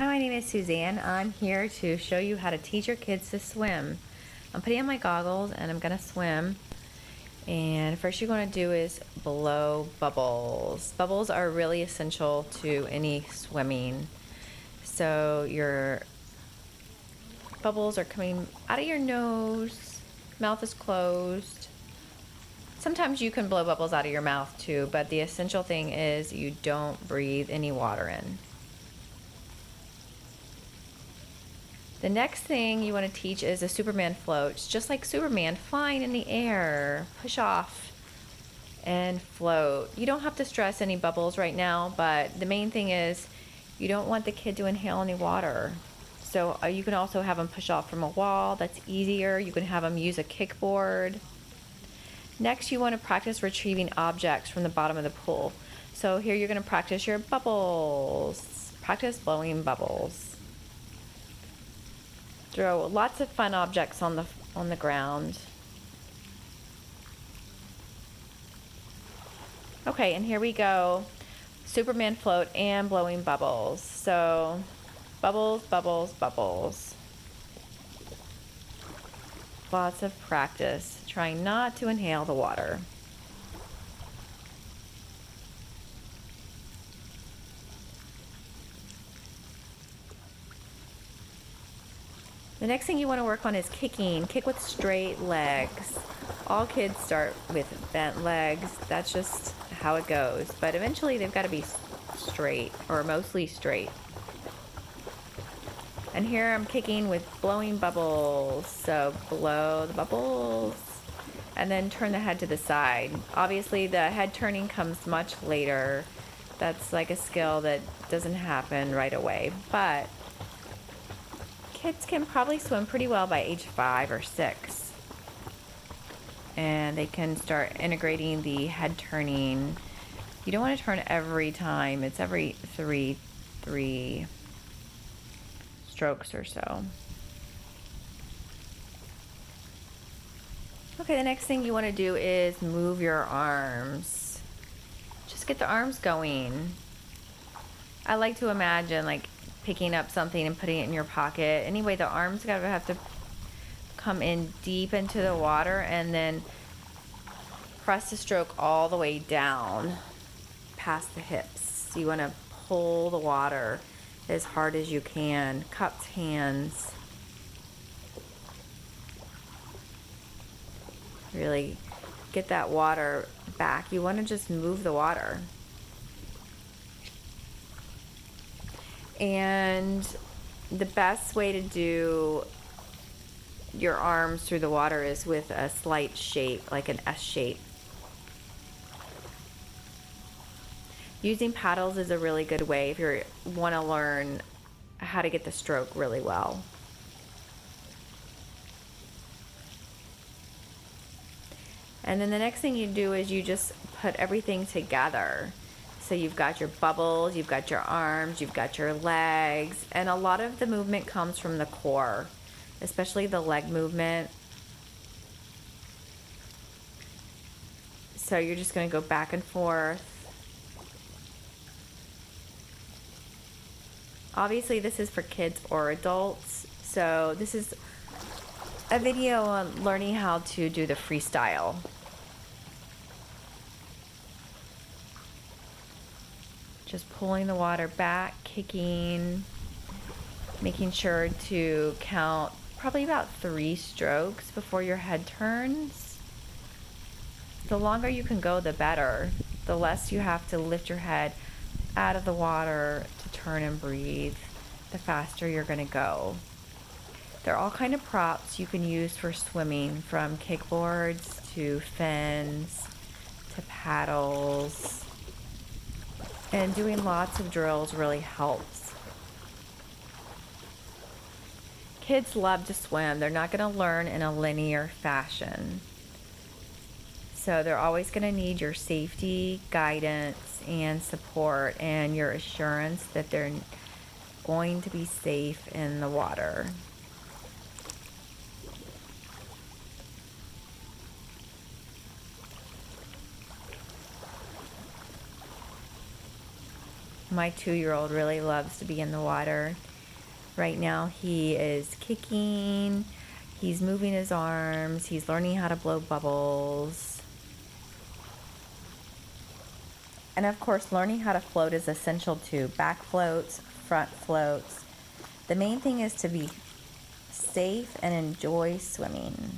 Hi, my name is Suzanne. I'm here to show you how to teach your kids to swim. I'm putting on my goggles and I'm gonna swim. And first you're gonna do is blow bubbles. Bubbles are really essential to any swimming. So your bubbles are coming out of your nose, mouth is closed. Sometimes you can blow bubbles out of your mouth too, but the essential thing is you don't breathe any water in. The next thing you want to teach is a Superman float. It's just like Superman, flying in the air. Push off and float. You don't have to stress any bubbles right now, but the main thing is you don't want the kid to inhale any water. So you can also have them push off from a wall. That's easier. You can have them use a kickboard. Next, you want to practice retrieving objects from the bottom of the pool. So here you're going to practice your bubbles. Practice blowing bubbles. Throw lots of fun objects on the ground. Okay, and here we go. Superman float and blowing bubbles. So bubbles, bubbles, bubbles. Lots of practice. Trying not to inhale the water. The next thing you want to work on is kicking. Kick with straight legs. All kids start with bent legs. That's just how it goes. But eventually they've got to be straight, or mostly straight. And here I'm kicking with blowing bubbles. So blow the bubbles and then turn the head to the side. Obviously the head turning comes much later. That's like a skill that doesn't happen right away. But kids can probably swim pretty well by age 5 or 6. And they can start integrating the head turning. You don't want to turn every time. It's every three strokes or so. Okay, the next thing you want to do is move your arms. Just get the arms going. I like to imagine like picking up something and putting it in your pocket. Anyway, the arms gotta have to come in deep into the water and then press the stroke all the way down past the hips. So you want to pull the water as hard as you can. Cupped hands. Really get that water back. You want to just move the water. And the best way to do your arms through the water is with a slight shape, like an S shape. Using paddles is a really good way if you want to learn how to get the stroke really well. And then the next thing you do is you just put everything together. So you've got your bubbles, you've got your arms, you've got your legs, and a lot of the movement comes from the core, especially the leg movement. So you're just going to go back and forth. Obviously this is for kids or adults, so this is a video on learning how to do the freestyle. Just pulling the water back, kicking, making sure to count probably about 3 strokes before your head turns. The longer you can go, the better. The less you have to lift your head out of the water to turn and breathe, the faster you're going to go. There are all kind of props you can use for swimming, from kickboards to fins to paddles. And doing lots of drills really helps. Kids love to swim. They're not going to learn in a linear fashion. So they're always going to need your safety, guidance, and support, and your assurance that they're going to be safe in the water. My 2-year-old really loves to be in the water. Right now he is kicking, he's moving his arms, he's learning how to blow bubbles. And of course, learning how to float is essential too. Back floats, front floats. The main thing is to be safe and enjoy swimming.